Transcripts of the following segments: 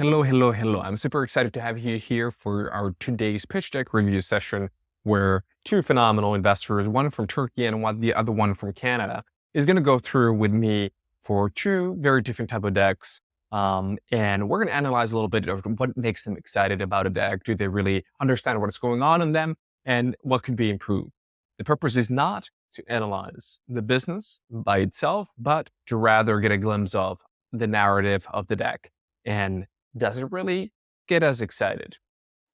Hello, hello, hello. I'm super excited to have you here for our today's pitch deck review session, where two phenomenal investors, one from Turkey and the other one from Canada, is going to go through with me for two very different type of decks. And we're going to analyze a little bit of what makes them excited about a deck. Do they really understand what's going on in them and what could be improved? The purpose is not to analyze the business by itself, but to rather get a glimpse of the narrative of the deck. And does it really get us excited?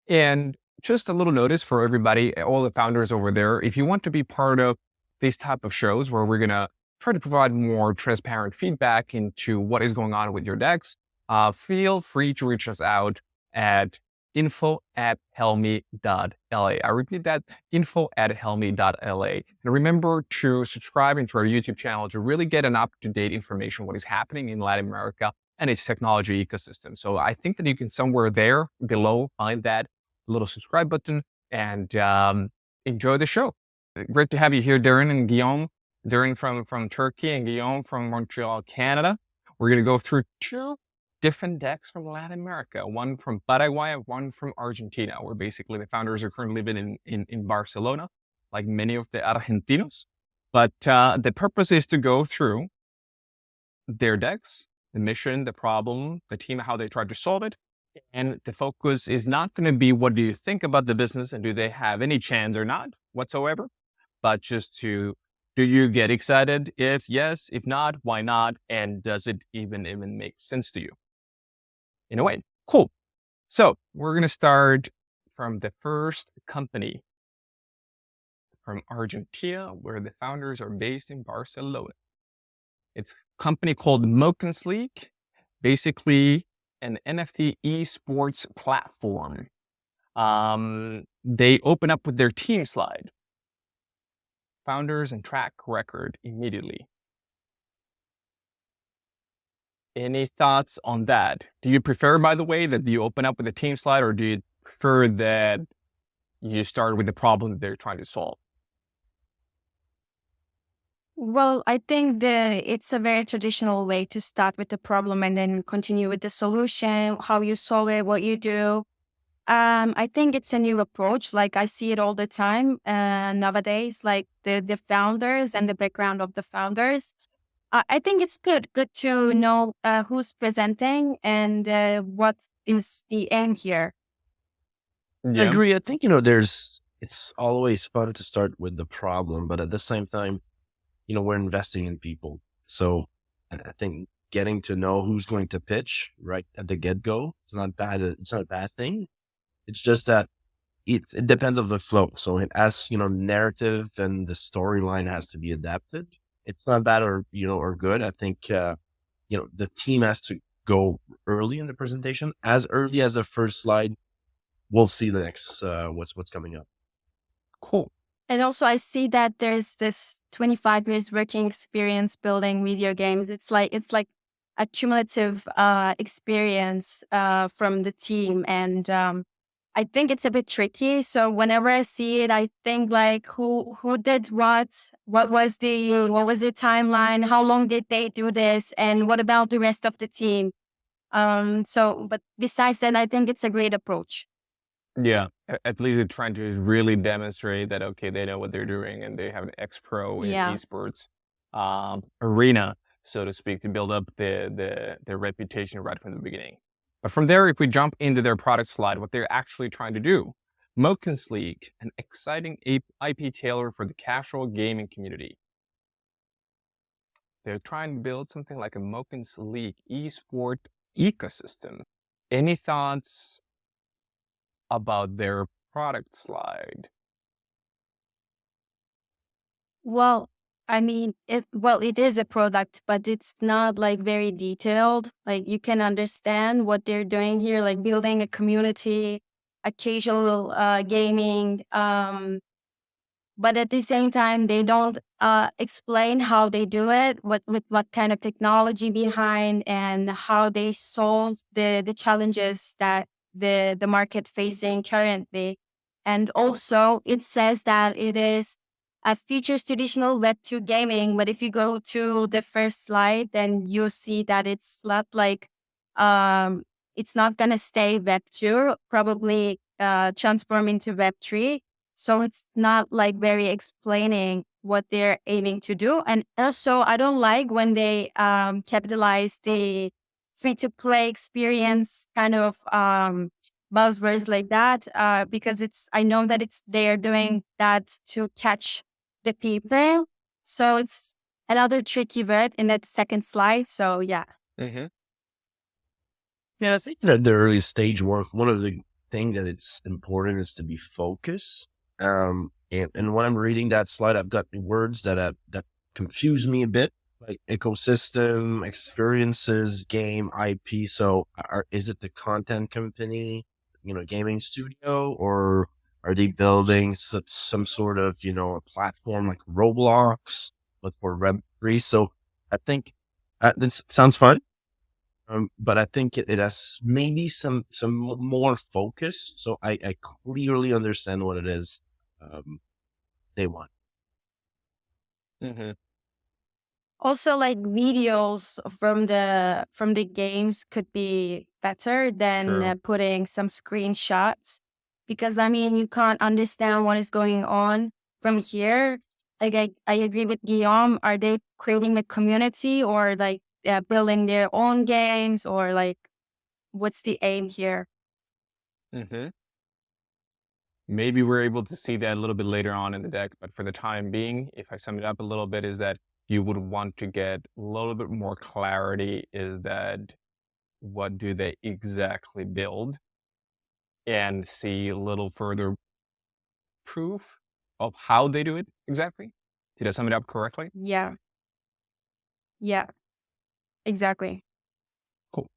And just a little notice for everybody, all the founders over there, if you want to be part of these type of shows where we're going to try to provide more transparent feedback into what is going on with your decks, feel free to reach us out at info@helmi.la. I repeat that, info@helmi.la. And remember to subscribe into our YouTube channel to really get an up-to-date information what is happening in Latin America and its technology ecosystem. So I think that you can somewhere there below find that little subscribe button and enjoy the show. Great to have you here, Derin and Guillaume. Derin from Turkey and Guillaume from Montreal, Canada. We're going to go through two different decks from Latin America, one from Paraguay and one from Argentina, where basically the founders are currently living in Barcelona, like many of the Argentinos. But the purpose is to go through their decks, the mission, the problem, the team, how they tried to solve it. And the focus is not going to be what do you think about the business and do they have any chance or not whatsoever, but just do you get excited? If yes, if not, why not? And does it even make sense to you? In a way, cool. So we're going to start from the first company from Argentina, where the founders are based in Barcelona. It's a company called Mokens League, basically an NFT eSports platform. They open up with their team slide. Founders and track record immediately. Any thoughts on that? Do you prefer, by the way, that you open up with a team slide, or do you prefer that you start with the problem that they're trying to solve? Well, I think it's a very traditional way to start with the problem and then continue with the solution, how you solve it, what you do. I think it's a new approach. Like I see it all the time nowadays, like the founders and the background of the founders. I think it's good to know who's presenting and what is the aim here. I agree. I think, it's always fun to start with the problem, but at the same time, we're investing in people. So I think getting to know who's going to pitch right at the get-go, it's not bad. It's not a bad thing. It's just that it depends on the flow. So it has, narrative and the storyline has to be adapted. It's not bad or good. I think, the team has to go early in the presentation, as early as the first slide. We'll see the next, what's coming up. Cool. And also I see that there's this 25 years working experience building video games. It's like a cumulative experience from the team. And I think it's a bit tricky. So whenever I see it, I think like who did what was the timeline? How long did they do this? And what about the rest of the team? But besides that, I think it's a great approach. Yeah, at least they're trying to really demonstrate that, okay, they know what they're doing and they have an ex-pro in esports arena, so to speak, to build up their reputation right from the beginning. But from there, if we jump into their product slide, what they're actually trying to do, Mokens League, an exciting IP tailored for the casual gaming community. They're trying to build something like a Mokens League esport ecosystem. Any thoughts about their product slide? Well, I mean, it is a product, but it's not like very detailed. Like you can understand what they're doing here, like building a community, a casual gaming. But at the same time, they don't explain how they do it, with what kind of technology behind, and how they solve the challenges that the market facing currently. And also, it says that it features traditional Web2 gaming. But if you go to the first slide, then you'll see that it's not like it's not going to stay Web2, probably transform into Web3. So it's not like very explaining what they're aiming to do. And also, I don't like when they capitalize the free to play experience kind of buzzwords like that, because I know that they're doing that to catch the people. So it's another tricky word in that second slide. So yeah. Mm-hmm. Yeah, I think that the early stage work, one of the things that it's important is to be focused. And when I'm reading that slide, I've got words that confuse me a bit, like ecosystem, experiences, game, IP. So is it the content company, gaming studio, or are they building some sort of, a platform like Roblox, but for Web3? So I think this sounds fun. But I think it has maybe some more focus. So I clearly understand what it is they want. Mm-hmm. Also, like videos from the games could be better than True. putting some screenshots, because I mean you can't understand what is going on from here. Like I agree with Guillaume. Are they creating a community, or like building their own games, or like what's the aim here? Mm-hmm. Maybe we're able to see that a little bit later on in the deck, but for the time being, if I sum it up a little bit, is that you would want to get a little bit more clarity, is that what do they exactly build, and see a little further proof of how they do it exactly. Did I sum it up correctly? Yeah, yeah, exactly. Cool.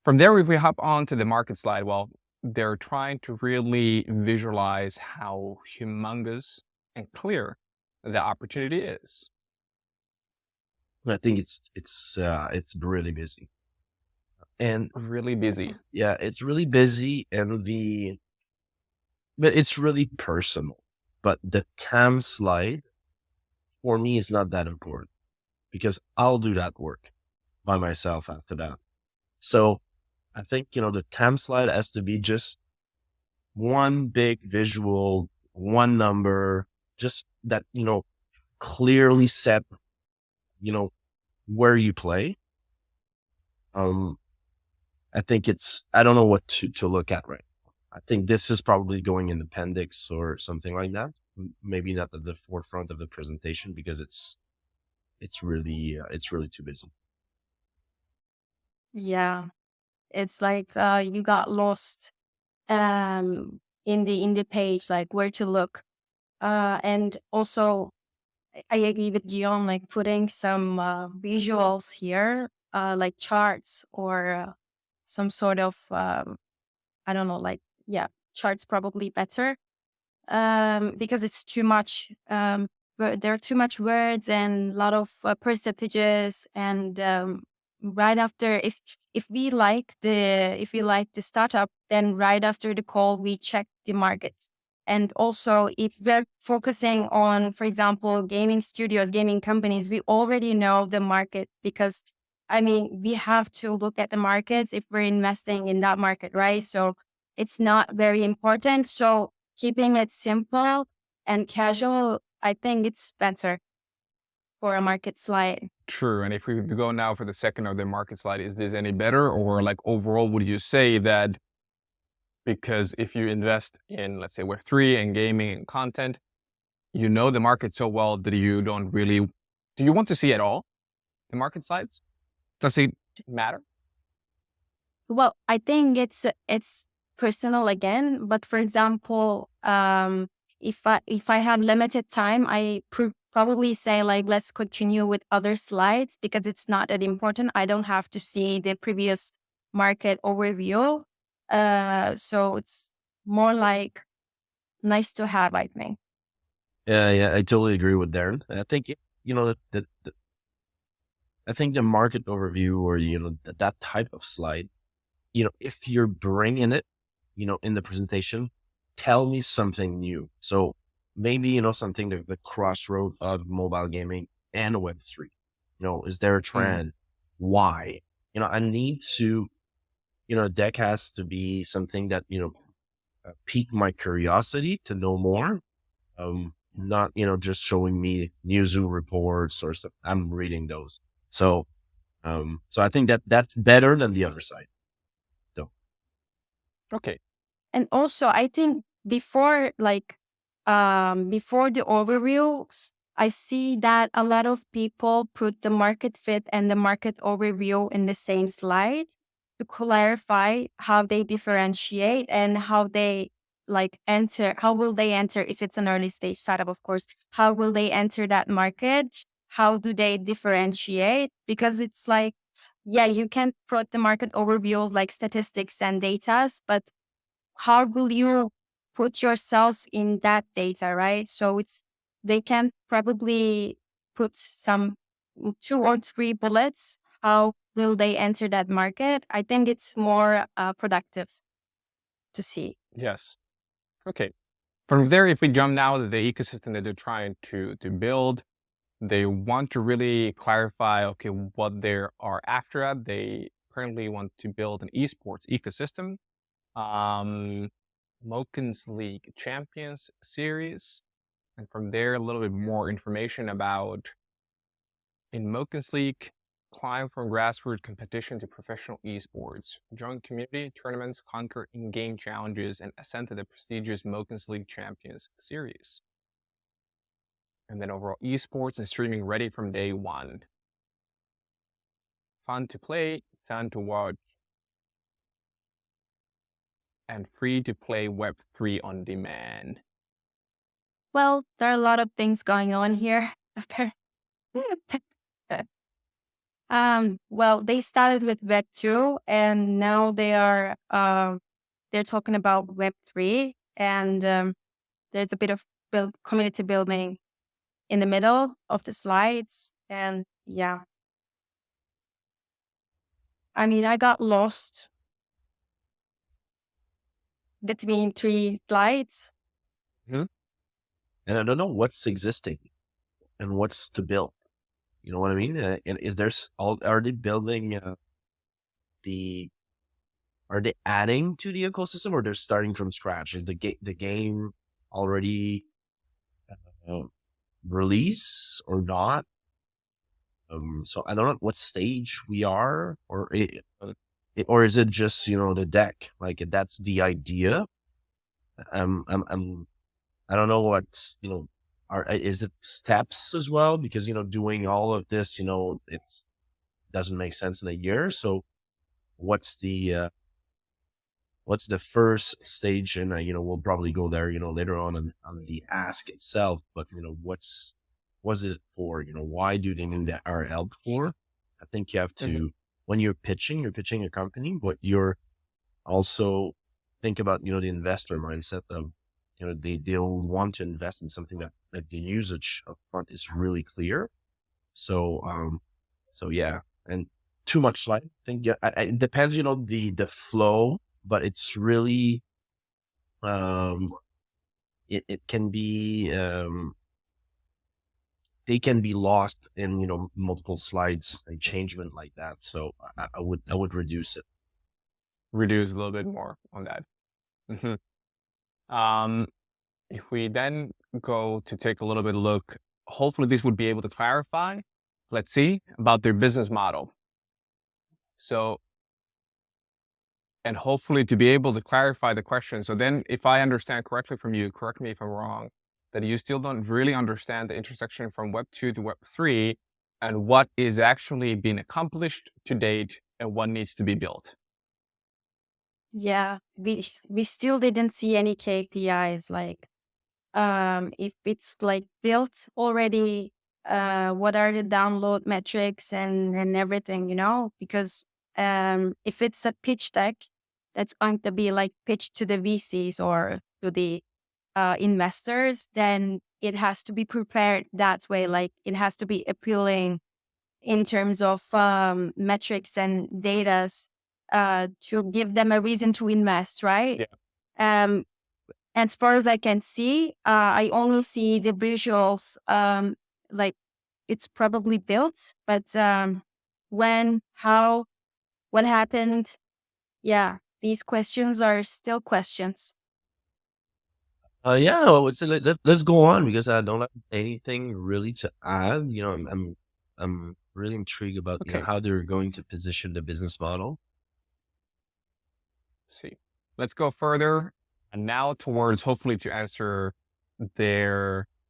From there, if we hop on to the market slide, well, they're trying to really visualize how humongous and clear the opportunity is. I think it's really busy, and Really busy. yeah, it's really busy, but it's really personal. But the TAM slide for me is not that important because I'll do that work by myself after that. So I think, the TAM slide has to be just one big visual, one number, just that, clearly set, where you play. I think I don't know what to look at right now. I think this is probably going in appendix or something like that. Maybe not at the forefront of the presentation because it's really too busy. Yeah, it's like you got lost in the page, like where to look. And also I agree with Guillaume, like putting some visuals here, like charts or some sort of I don't know, like yeah, charts probably better, because it's too much. There are too much words and a lot of percentages, and right after, if we like the startup, then right after the call we check the markets. And also, if we're focusing on, for example, gaming studios, gaming companies, we already know the markets, because I mean we have to look at the markets if we're investing in that market, right? So it's not very important. So keeping it simple and casual, I think it's better for a market slide. True. And if we go now for the second of the market slide, is this any better? Or like overall, would you say that because if you invest in, let's say, Web3 and gaming and content, you know the market so well that you don't really, do you want to see at all the market slides? Does it matter? Well, I think it's personal again. But for example, if I have limited time, I probably say like let's continue with other slides because it's not that important. I don't have to see the previous market overview. So it's more like nice to have, I think. Yeah, I totally agree with Derin. I think, I think the market overview or, that type of slide, if you're bringing it, in the presentation, tell me something new. So maybe, something the crossroad of mobile gaming and Web3. Is there a trend? Why? I need to, deck has to be something that, pique my curiosity to know more. Not, just showing me Newzoo reports or stuff. I'm reading those. So I think that's better than the other side. So. Okay. And also, I think before the overview, I see that a lot of people put the market fit and the market overview in the same slide to clarify how they differentiate and how they how will they enter if it's an early stage startup, of course, how will they enter that market? How do they differentiate? Because it's like, yeah, you can put the market overview like statistics and data, but how will you put yourselves in that data, right? So they can probably put some 2 or 3 bullets. How will they enter that market? I think it's more productive to see. Yes. Okay. From there, if we jump now to the ecosystem that they're trying to build, they want to really clarify, okay, what they are after at. They currently want to build an eSports ecosystem. Mokens League Champions Series. And from there, a little bit more information about in Mokens League, climb from grassroots competition to professional esports. Join community tournaments, conquer in-game challenges, and ascend to the prestigious Mokens League Champions Series. And then overall esports and streaming ready from day one. Fun to play, fun to watch, and free to play Web3 on demand. Well, there are a lot of things going on here. Well, they started with Web 2 and now they're talking about Web 3, and there's a bit of community building in the middle of the slides. And yeah, I mean, I got lost between 3 slides. And I don't know what's existing and what's to build. You know what I mean? And is there are they building are they adding to the ecosystem, or they're starting from scratch? Is the game already release or not? So I don't know what stage we are, or is it just the deck? Like that's the idea. I don't know what's is it steps as well? Because doing all of this, it doesn't make sense in a year. So what's the first stage? And we'll probably go there later on the ask itself. But was it for? Why do they need our help for? I think you have to when you're pitching a company, but you're also think about the investor mindset of they'll want to invest in something that the usage up front is really clear. So yeah, and too much slide. I think it depends the flow, but it's really it can be they can be lost in multiple slides and changement like that. So I would reduce it. Reduce a little bit more on that. If we then go to take a little bit of look, hopefully this would be able to clarify, let's see, about their business model. So, and hopefully to be able to clarify the question. So then if I understand correctly from you, correct me if I'm wrong, that you still don't really understand the intersection from Web 2 to Web 3 and what is actually being accomplished to date and what needs to be built. Yeah, we still didn't see any KPIs, like if it's like built already, what are the download metrics and everything, because if it's a pitch deck that's going to be like pitched to the VCs or to the investors, then it has to be prepared that way. Like it has to be appealing in terms of metrics and data to give them a reason to invest, right? Yeah. As far as I can see, I only see the visuals, like it's probably built, but when, how, what happened, yeah, these questions are still questions. Yeah, I would say let's go on because I don't have anything really to add. I'm really intrigued about Okay, how they're going to position the business model. see. Let's go further and now towards hopefully to answer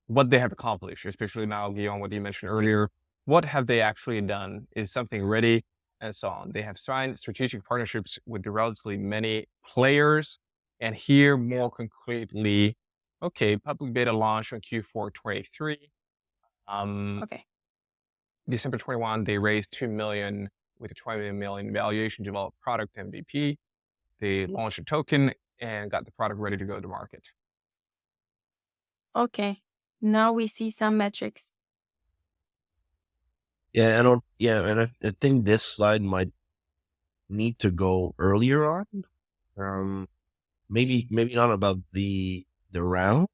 what they have accomplished, especially now, Guillaume, what you mentioned earlier. What have they actually done? Is something ready? And so on. They have signed strategic partnerships with relatively many players. And here, more concretely, okay, public beta launch on Q4 23. Okay. December 21, they raised 2 million with a 20 million valuation, developed product MVP. They launched a token and got the product ready to go to market. Okay. Now we see some metrics. Yeah, and I think this slide might need to go earlier on. Maybe not about the round,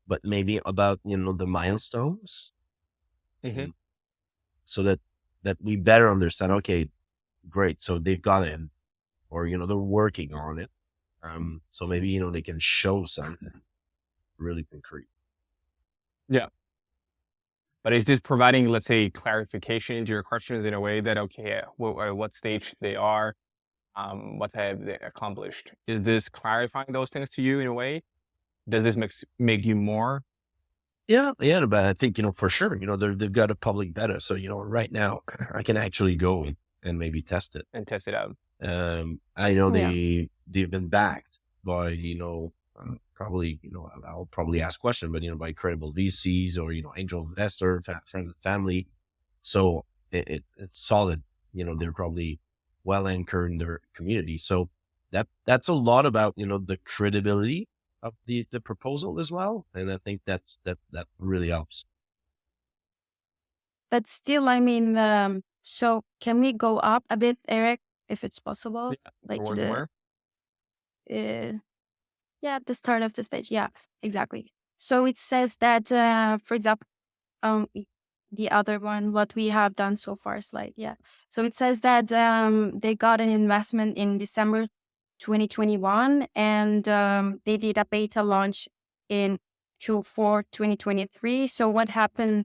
but maybe about the milestones, Mm-hmm. so that we better understand. Okay, great. So they've got it, or they're working on it. So maybe they can show something really concrete. Yeah. But is this providing, let's say, clarification to your questions in a way that, okay, what stage they are, what have they accomplished? Is this clarifying those things to you in a way? Does this make you more? Yeah, but I think for sure, they've got a public beta, so right now I can actually go and maybe test it. And test it out. I know Yeah. they've been backed by probably I'll probably ask question, but by credible VCs or angel investor, friends and family. So it's solid. They're probably well anchored in their community. So that's a lot about the credibility of the proposal as well, and I think that really helps. But still, I mean, so can we go up a bit, Eric, if it's possible? Yeah. Like to Towards the, where? yeah, the start of this page. Yeah, exactly. So it says that, for example, the other one, what we have done so far slide. Yeah. So it says that they got an investment in December 2021 and they did a beta launch in Q4 2023. So what happened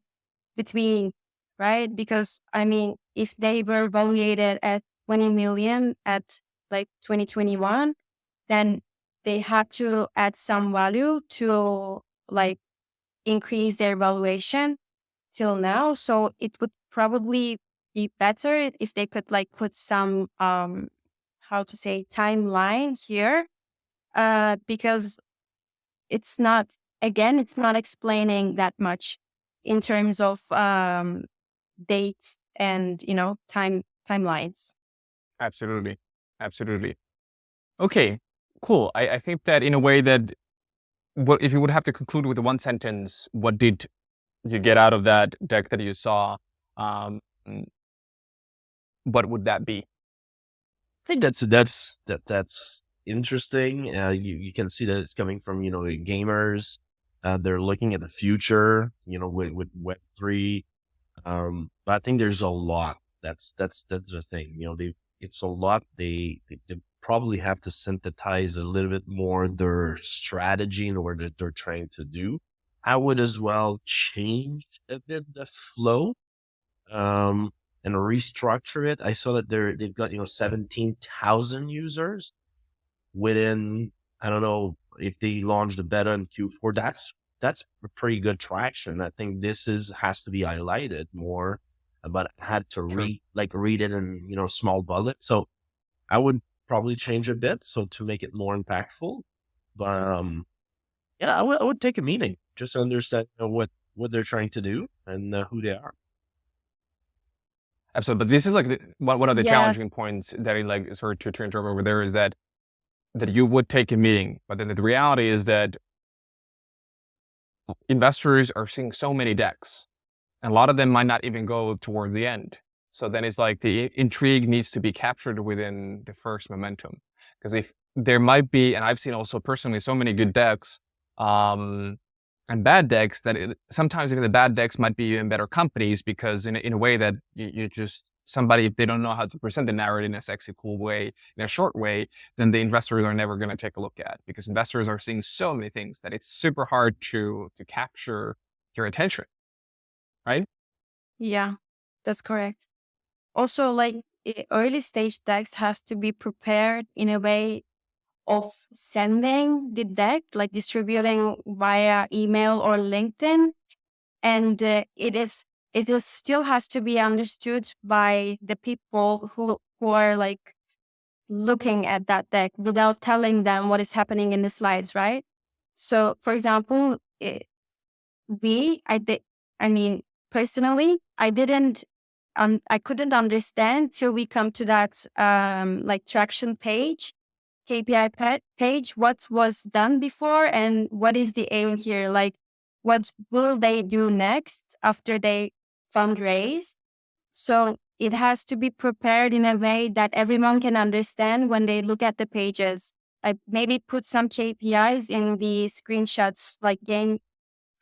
between, right? Because I mean, if they were valuated at 20 million at like 2021, then they had to add some value to like increase their valuation till now. So it would probably be better if they could like put some how to say timeline here, because it's not, again, it's not explaining that much in terms of dates and timelines. Absolutely. Absolutely. Okay, cool. I think that in a way that, what if you would have to conclude with one sentence, what did you get out of that deck that you saw? Um, what would that be? I think that's interesting. You can see that it's coming from gamers. They're looking at the future, with Web3. But I think there's a lot. That's the thing. It's a lot. They probably have to synthesize a little bit more their strategy and what they're trying to do. I would as well change a bit the flow. And restructure it. I saw that they've got 17,000 users within. I don't know if they launched the beta in Q4. That's a pretty good traction. I think this has to be highlighted more. But I had to Sure. read it in small bullet. So I would probably change a bit to make it more impactful. But yeah, I would take a meeting just to understand what they're trying to do and who they are. Absolutely. But this is like one of the Yeah, challenging points that I like sort of to interrupt over there is that you would take a meeting, but then the reality is that investors are seeing so many decks, and a lot of them might not even go towards the end. So then it's like the intrigue needs to be captured within the first momentum. Because if there might be, and I've seen also personally so many good decks, and bad decks that sometimes even the bad decks might be even better companies because in a way that you just somebody, if they don't know how to present the narrative in a sexy, cool way, in a short way, then the investors are never going to take a look at, because investors are seeing so many things that it's super hard to capture your attention, right? Yeah, that's correct. Also, like early stage decks has to be prepared in a way of sending the deck, like distributing via email or LinkedIn, and it still has to be understood by the people who are like looking at that deck without telling them what is happening in the slides, right? So, for example, I mean, personally, I couldn't understand till we come to that like traction page, KPI page, what was done before and what is the aim here? Like, what will they do next after they fundraise? So it has to be prepared in a way that everyone can understand when they look at the pages. Like maybe put some KPIs in the screenshots, like game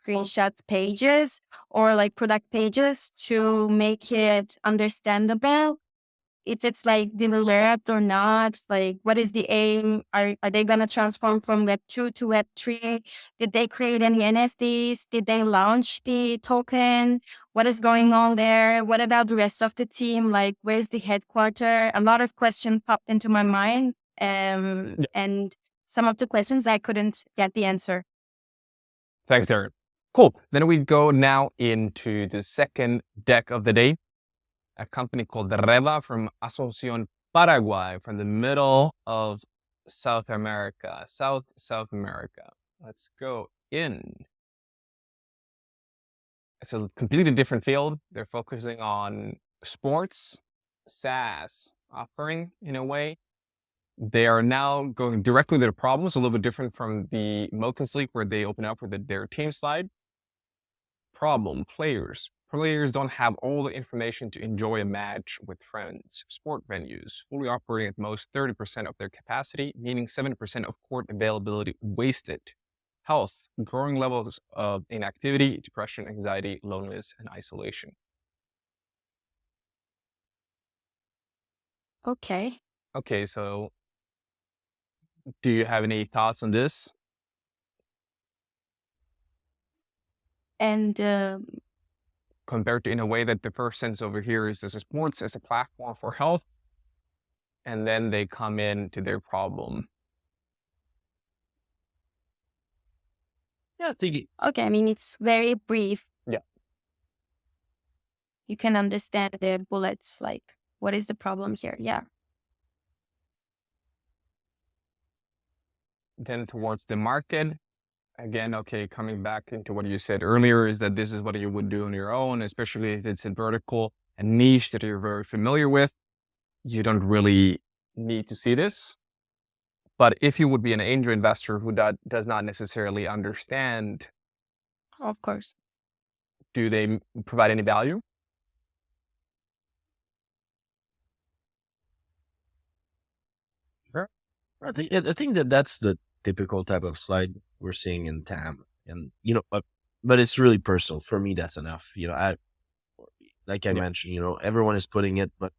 screenshots pages or like product pages to make it understandable. If it's like developed or not, like what is the aim? Are they gonna transform from Web 2 to Web 3? Did they create any NFTs? Did they launch the token? What is going on there? What about the rest of the team? Like where's the headquarter? A lot of questions popped into my mind. And some of the questions I couldn't get the answer. Thanks, Derin. Cool. Then we go now into the second deck of the day, a company called Reva from Asunción, Paraguay, from the middle of South America. South America. Let's go in. It's a completely different field. They're focusing on sports, SaaS offering in a way. They are now going directly to the problems, a little bit different from the Mokens League where they open up with their team slide. Problem, players. Players don't have all the information to enjoy a match with friends. Sport venues, fully operating at most 30% of their capacity, meaning 70% of court availability wasted. Health, growing levels of inactivity, depression, anxiety, loneliness, and isolation. Okay. Okay, so do you have any thoughts on this? And compared to, in a way that the first sense over here is as a sports as a platform for health, and then they come in to their problem. Yeah, I think okay, I mean, it's very brief. Yeah. You can understand the bullets, like what is the problem here? Yeah. Then towards the market, again, okay, coming back into what you said earlier, is that this is what you would do on your own, especially if it's a vertical and niche that you're very familiar with. You don't really need to see this. But if you would be an angel investor who does not necessarily understand, Of course. do they provide any value? Sure. I think that's the typical type of slide we're seeing in TAM, and but it's really personal for me. That's enough. I mentioned, everyone is putting it, but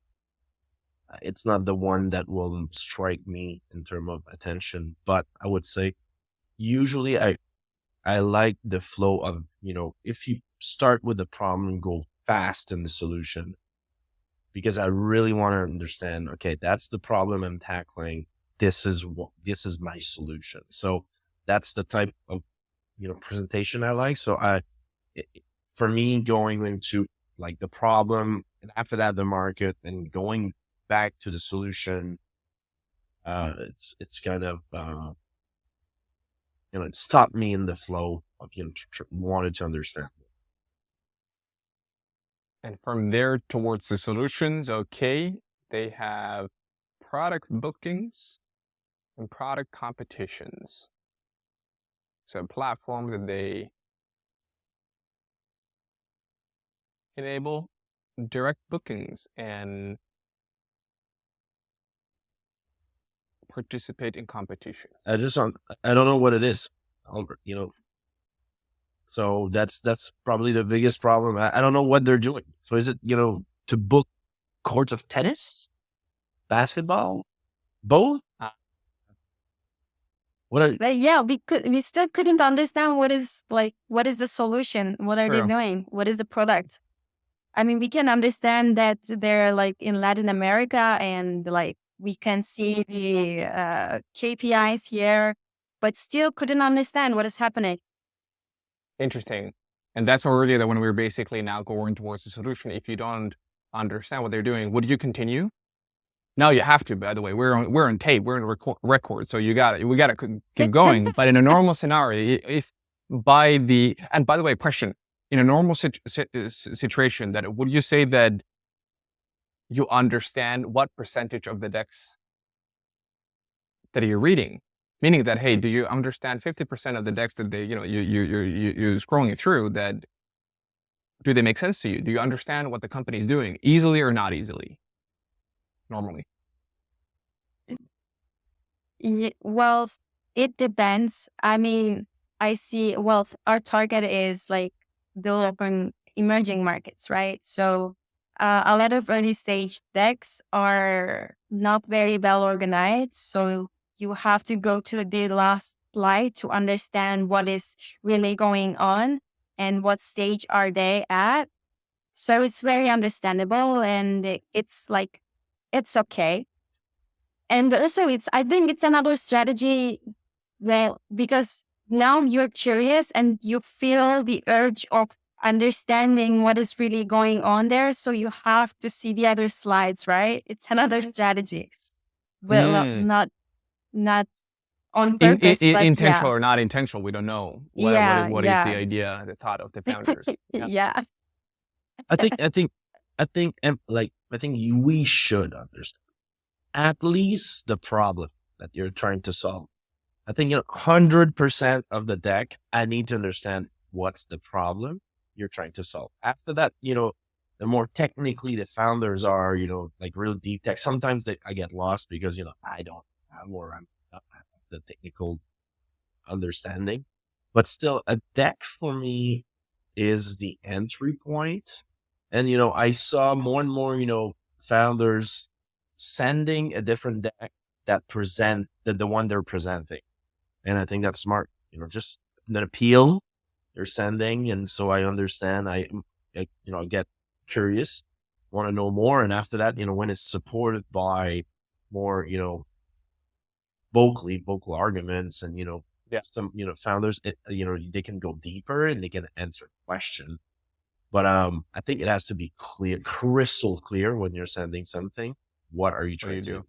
it's not the one that will strike me in terms of attention. But I would say usually I like the flow of, if you start with the problem and go fast in the solution, because I really want to understand, okay, that's the problem I'm tackling. This is my solution. So that's the type of, presentation I like. So for me, going into like the problem and after that, the market, and going back to the solution, it's kind of, it stopped me in the flow of, wanted to understand. And from there towards the solutions, okay, they have product bookings and product competitions. So a platform that they enable direct bookings and participate in competition. I don't know what it is, so that's probably the biggest problem. I don't know what they're doing. So is it, to book courts of tennis, basketball, both. Yeah, we still couldn't understand what is the solution, what are they doing, what is the product. I mean, we can understand that they're like in Latin America and like we can see the KPIs here, but still couldn't understand what is happening. Interesting. And that's already that when we're basically now going towards the solution. If you don't understand what they're doing, would you continue? No, you have to. By the way, we're on tape, we're in record, so we got to keep going. But in a normal scenario, and by the way, question: in a normal situation, that would you say that you understand what percentage of the decks that you're reading? Meaning that, hey, do you understand 50% of the decks that you're scrolling through? That do they make sense to you? Do you understand what the company is doing easily or not easily? Normally. Well, it depends. I mean, I see, well, our target is like developing emerging markets, right? So a lot of early stage decks are not very well organized. So you have to go to the last slide to understand what is really going on and what stage are they at. So it's very understandable and it's like, it's okay. And also I think it's another strategy that because now you're curious and you feel the urge of understanding what is really going on there. So you have to see the other slides, right? It's another strategy, but not on purpose, but Intentional yeah. or not intentional, we don't know. What is the idea, the thought of the founders? Yeah. I think we should understand at least the problem that you're trying to solve. I think 100% of the deck, I need to understand what's the problem you're trying to solve. After that, the more technically the founders are, like real deep tech. Sometimes I get lost because I don't have I'm not have the technical understanding. But still, a deck for me is the entry point. And I saw more and more founders sending a different deck that present the one they're presenting. And I think that's smart, just an appeal they're sending. And so I understand, I get curious, want to know more. And after that, when it's supported by more, vocal arguments and, some, founders, they can go deeper and they can answer question. But I think it has to be clear, crystal clear when you're sending something. What are you trying to do?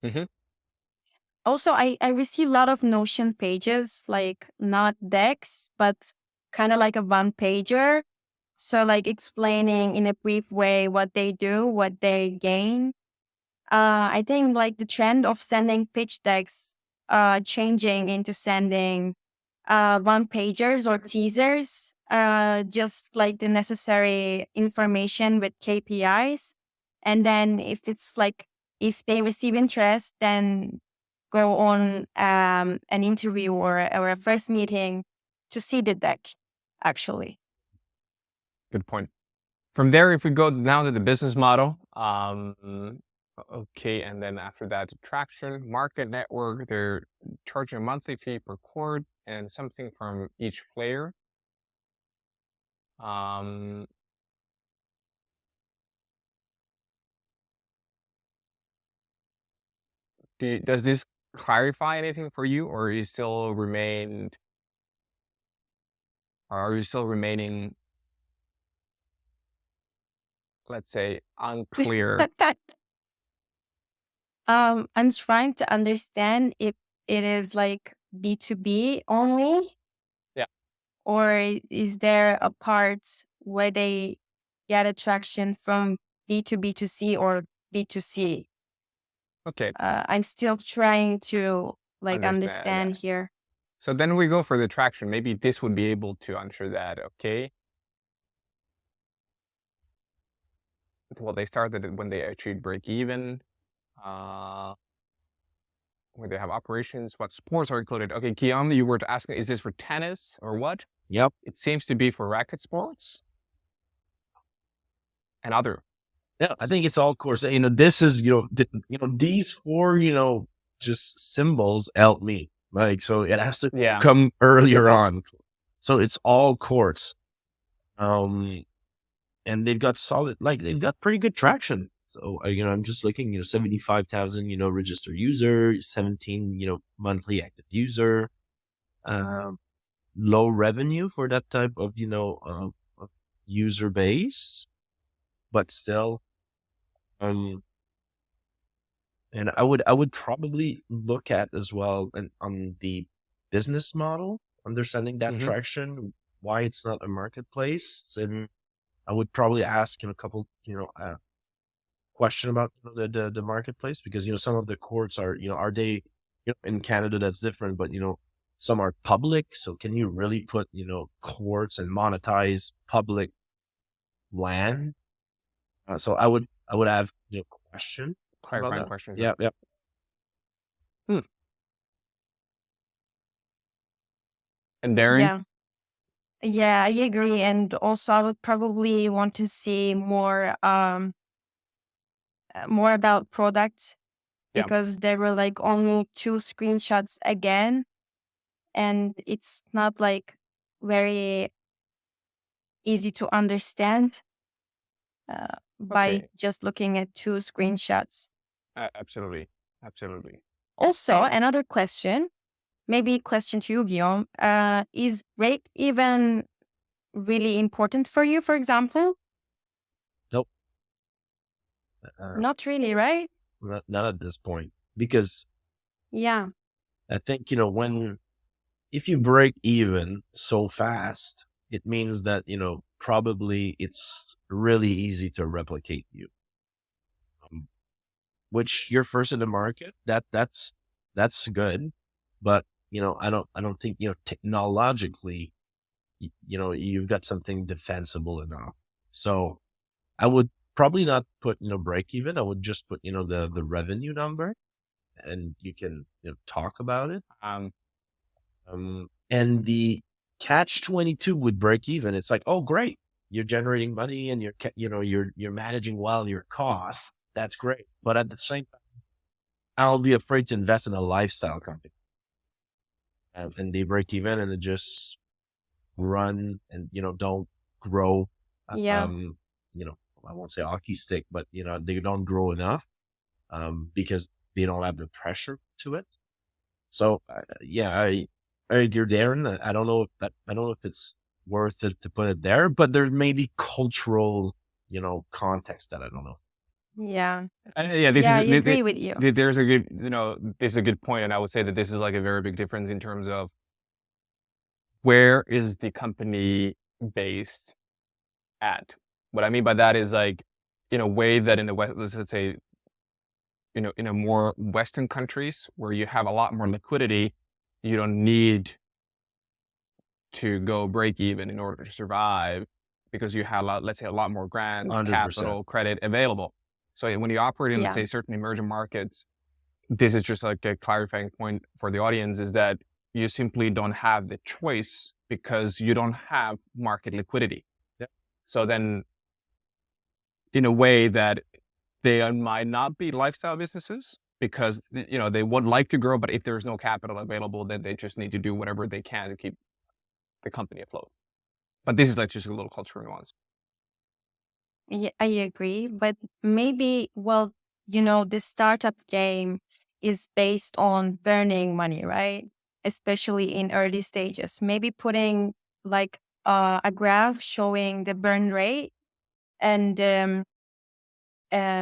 Mm-hmm. Also, I receive a lot of Notion pages, like not decks, but kind of like a one pager. So like explaining in a brief way what they do, what they gain. I think like the trend of sending pitch decks changing into sending one pagers or teasers, just like the necessary information with KPIs. And then if they receive interest, then go on an interview or a first meeting to see the deck, actually. Good point. From there, if we go now to the business model, okay, and then after that, traction, market network, they're charging a monthly fee per chord and something from each player. Does this clarify anything for you, or are you still remaining, let's say, unclear? I'm trying to understand if it is like B2B only. Yeah. Or is there a part where they get attraction from B2B2C or B2C? Okay. I'm still trying to understand here. So then we go for the traction. Maybe this would be able to answer that, okay? Well, they started it when they achieved break even. Where they have operations, what sports are included. Okay, Guillaume, you were asking, is this for tennis or what? Yep. It seems to be for racket sports and other. Yeah, I think it's all course. This is, these four, just symbols help me. Like, so it has to come earlier on. So it's all course. And they've got they've got pretty good traction. So, I'm just looking, 75,000, registered user, 17, monthly active user, low revenue for that type of, of user base, but still, and I would probably look at as well and on the business model, understanding that traction, why it's not a marketplace, and I would probably ask a couple, question about the marketplace, because some of the courts are are they in Canada that's different, but some are public. So can you really put courts and monetize public land? So I would have question Clarifying questions. Yeah. And Derin? Yeah, I agree. And also I would probably want to see more about products, because there were like only 2 screenshots again, and it's not like very easy to understand by just looking at 2 screenshots. Absolutely. Also, another question, maybe question to you, Guillaume, is break even really important for you, for example? Nope. Not really, right? Not at this point, because I think, if you break even so fast, it means that, probably it's really easy to replicate you. Which you're first in the market, that's good. But, I don't think, technologically, you've got something defensible enough. So I would probably not put, break even. I would just put, the revenue number, and you can talk about it. And the catch-22 would break even. It's like, oh, great, you're generating money and you're managing well your costs. That's great. But at the same time, I'll be afraid to invest in a lifestyle company. And they break even and they just run and, don't grow. I won't say hockey stick, but, they don't grow enough because they don't have the pressure to it. So, I agree, Derin. I don't know if it's worth it to put it there, but there may be cultural, context that I don't know. I agree with you. There's a good, this is a good point, and I would say that this is like a very big difference in terms of where is the company based at. What I mean by that is, like, in a way that in the West, let's say, in a more Western countries where you have a lot more liquidity, you don't need to go break even in order to survive, because you have, let's say, a lot more grants, 100%. capital, credit available. So when you operate in, let's say, certain emerging markets, this is just like a clarifying point for the audience, is that you simply don't have the choice because you don't have market liquidity. So then, in a way that they might not be lifestyle businesses, because, they would like to grow, but if there's no capital available, then they just need to do whatever they can to keep the company afloat. But this is like just a little cultural nuance. Yeah, I agree. But maybe, the startup game is based on burning money, right? Especially in early stages. Maybe putting like a graph showing the burn rate, and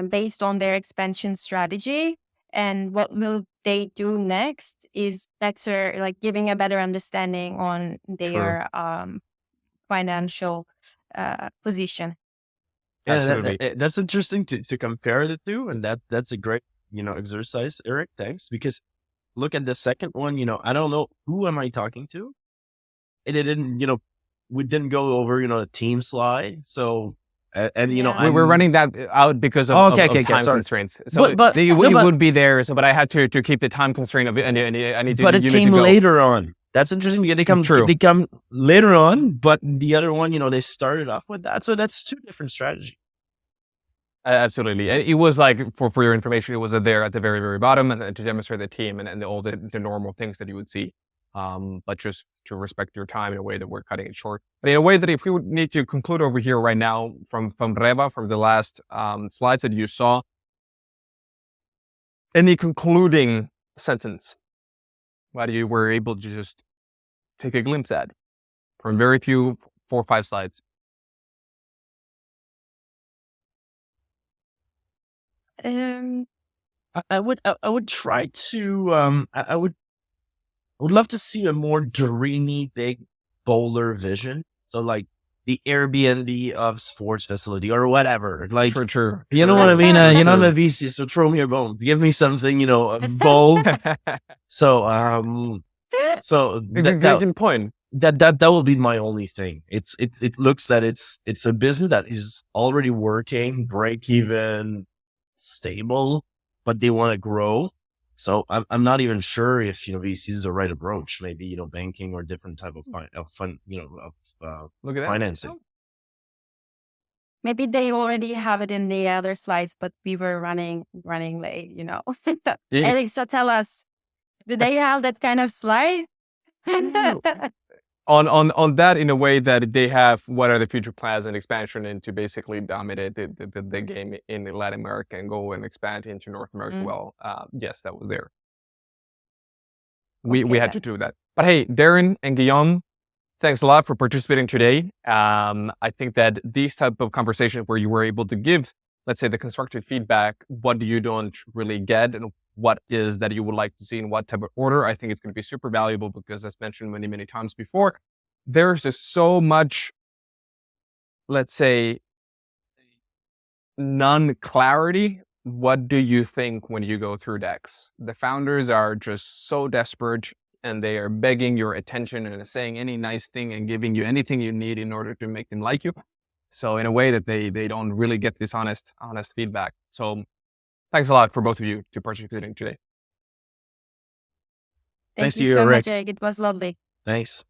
based on their expansion strategy and what will they do next is better, like giving a better understanding on their financial position. Yeah, that's interesting to compare the two, and that's a great exercise, Eric. Thanks, because look at the second one. I don't know who am I talking to, and it didn't. We didn't go over a team slide, so we're running that out because of time constraints. So but it would be there. So, but I had to keep the time constraint of it, and I need to. But it came later on. That's interesting because they come later on, but the other one, they started off with that. So that's two different strategies. Absolutely. And it was like, for your information, it was there at the very, very bottom, and to demonstrate the team and all the normal things that you would see. But just to respect your time in a way that we're cutting it short. But in a way that if we would need to conclude over here right now from Reva, from the last slides that you saw, any concluding sentence that you were able to just take a glimpse at from very few 4 or 5 slides? I would try to I would love to see a more dreamy, big, bolder vision. So like the Airbnb of sports facility or whatever. Like, True. you know what I mean? You're not a VC, so throw me a bone. Give me something, bold. So, so Good point. That will be my only thing. It looks that it's a business that is already working, break even, stable, but they want to grow. So I'm not even sure if VC is the right approach. Maybe banking or different type of fund, Look at that. financing. Maybe they already have it in the other slides, but we were running late. Alex, so tell us, do they have that kind of slide? On that, in a way that they have, what are the future plans and expansion into basically dominate the game in Latin America and go and expand into North America. Well, yes, that was there. We had to do that. But hey, Derin and Guillaume, thanks a lot for participating today. I think that these type of conversations where you were able to give, let's say, the constructive feedback, what do you don't really get and what is that you would like to see in what type of order, I think it's going to be super valuable because, as mentioned many, many times before, there's just so much, let's say, non-clarity. What do you think when you go through decks? The founders are just so desperate and they are begging your attention and saying any nice thing and giving you anything you need in order to make them like you. So in a way that they don't really get this honest feedback. So thanks a lot for both of you to participating today. Thank you so much, Eric. It was lovely. Thanks.